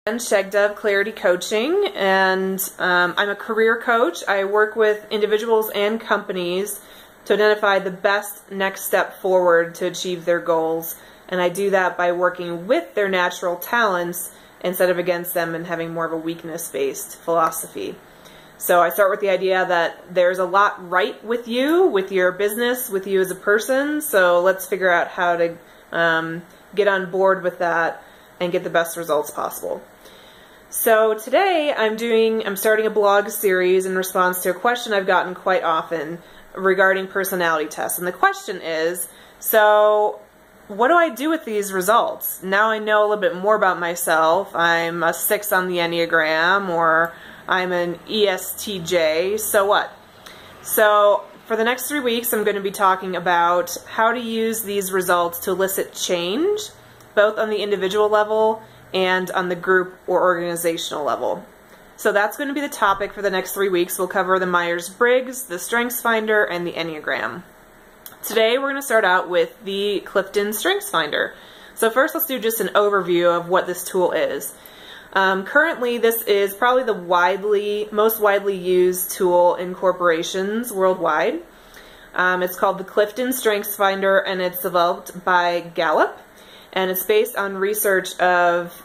And StrengthsFinder Clarity Coaching, and I'm a career coach. I work with individuals and companies to identify the best next step forward to achieve their goals, and I do that by working with their natural talents instead of against them and having more of a weakness-based philosophy. So I start with the idea that there's a lot right with you, with your business, with you as a person, so let's figure out how to get on board with that and get the best results possible. So today I'm starting a blog series in response to a question I've gotten quite often regarding personality tests. And the question is, so what do I do with these results? Now I know a little bit more about myself. I'm a 6 on the Enneagram, or I'm an ESTJ, so what? So for the next 3 weeks I'm going to be talking about how to use these results to elicit change, both on the individual level and on the group or organizational level. So that's going to be the topic for the next 3 weeks. We'll cover the Myers-Briggs, the StrengthsFinder, and the Enneagram. Today we're going to start out with the Clifton StrengthsFinder. So first let's do just an overview of what this tool is. Currently this is probably the most widely used tool in corporations worldwide. It's called the Clifton StrengthsFinder, and it's developed by Gallup. And it's based on research of,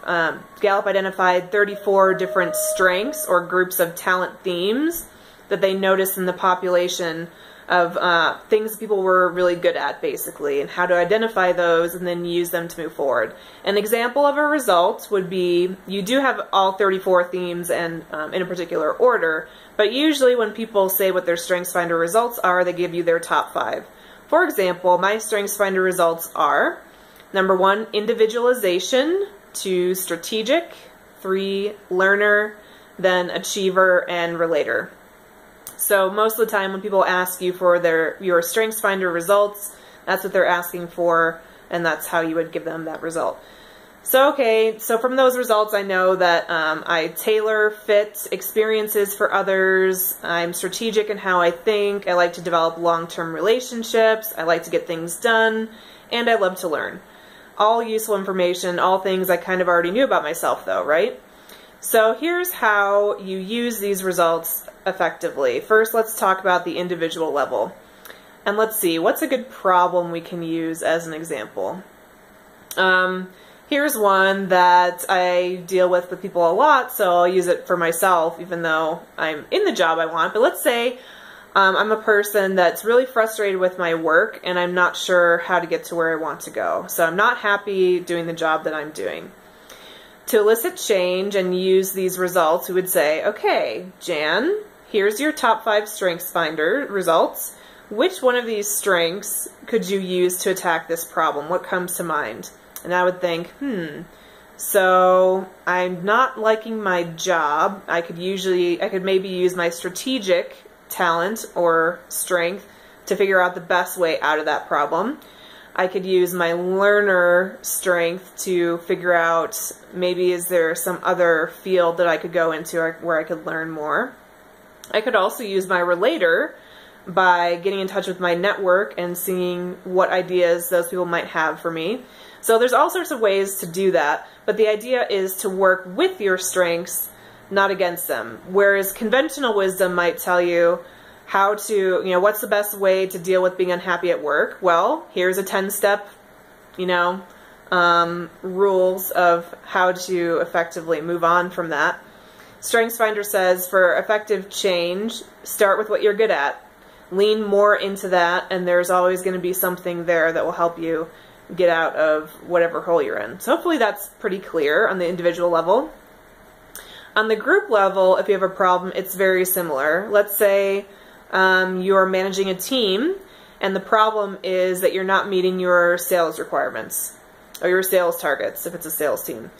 Gallup identified 34 different strengths or groups of talent themes that they noticed in the population of things people were really good at, basically, and how to identify those and then use them to move forward. An example of a result would be, you do have all 34 themes and in a particular order, but usually when people say what their StrengthsFinder results are, they give you their top 5. For example, my StrengthsFinder results are: number 1, individualization; 2, strategic; 3, learner; then achiever and relator. So most of the time when people ask you for your StrengthsFinder results, that's what they're asking for, and that's how you would give them that result. So okay, so from those results I know that I tailor fit experiences for others, I'm strategic in how I think, I like to develop long-term relationships, I like to get things done, and I love to learn. All useful information, all things I kind of already knew about myself though, right? So here's how you use these results effectively. First, let's talk about the individual level. And let's see, what's a good problem we can use as an example? Here's one that I deal with people a lot, so I'll use it for myself even though I'm in the job I want. But let's say I'm a person that's really frustrated with my work and I'm not sure how to get to where I want to go. So I'm not happy doing the job that I'm doing. To elicit change and use these results, we would say, okay, Jan, here's your top 5 StrengthsFinder results. Which one of these strengths could you use to attack this problem? What comes to mind? And I would think, so I'm not liking my job. I could maybe use my strategic talent or strength to figure out the best way out of that problem. I could use my learner strength to figure out maybe is there some other field that I could go into where I could learn more. I could also use my relator by getting in touch with my network and seeing what ideas those people might have for me. So there's all sorts of ways to do that, but the idea is to work with your strengths, not against them. Whereas conventional wisdom might tell you how to, what's the best way to deal with being unhappy at work? Well, here's a 10-step, rules of how to effectively move on from that. StrengthsFinder says for effective change, start with what you're good at. Lean more into that, and there's always going to be something there that will help you get out of whatever hole you're in. So hopefully that's pretty clear on the individual level. On the group level, if you have a problem, it's very similar. Let's say you're managing a team, and the problem is that you're not meeting your sales requirements, or your sales targets, if it's a sales team.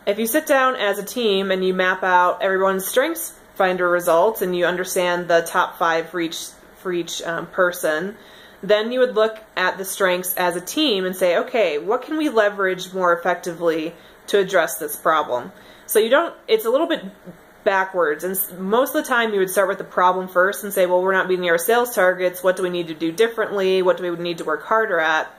If you sit down as a team and you map out everyone's StrengthsFinder results, and you understand the top 5 for each person, then you would look at the strengths as a team and say, okay, what can we leverage more effectively to address this problem? So it's a little bit backwards, and most of the time you would start with the problem first and say, well, we're not meeting our sales targets, what do we need to do differently, what do we need to work harder at?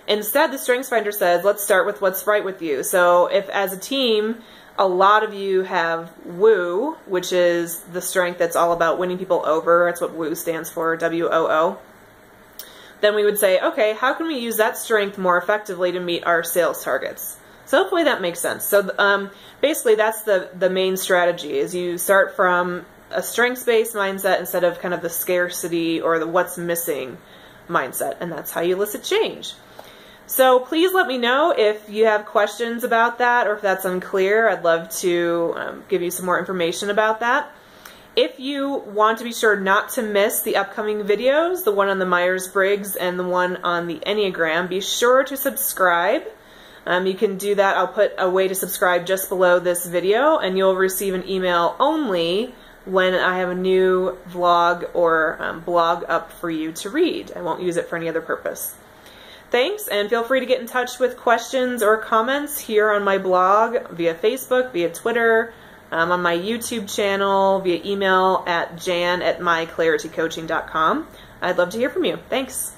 Instead, the StrengthsFinder says, let's start with what's right with you. So if as a team, A lot of you have woo, which is the strength that's all about winning people over. That's what woo stands for, W-O-O. Then we would say, okay, how can we use that strength more effectively to meet our sales targets? So hopefully that makes sense. So basically that's the main strategy, is you start from a strengths-based mindset instead of kind of the scarcity or the what's missing mindset, and that's how you elicit change. So please let me know if you have questions about that or if that's unclear. I'd love to give you some more information about that. If you want to be sure not to miss the upcoming videos, the one on the Myers-Briggs and the one on the Enneagram, be sure to subscribe. You can do that. I'll put a way to subscribe just below this video, and you'll receive an email only when I have a new vlog or blog up for you to read. I won't use it for any other purpose. Thanks, and feel free to get in touch with questions or comments here on my blog, via Facebook, via Twitter, on my YouTube channel, via email at jan@myclaritycoaching.com. I'd love to hear from you. Thanks.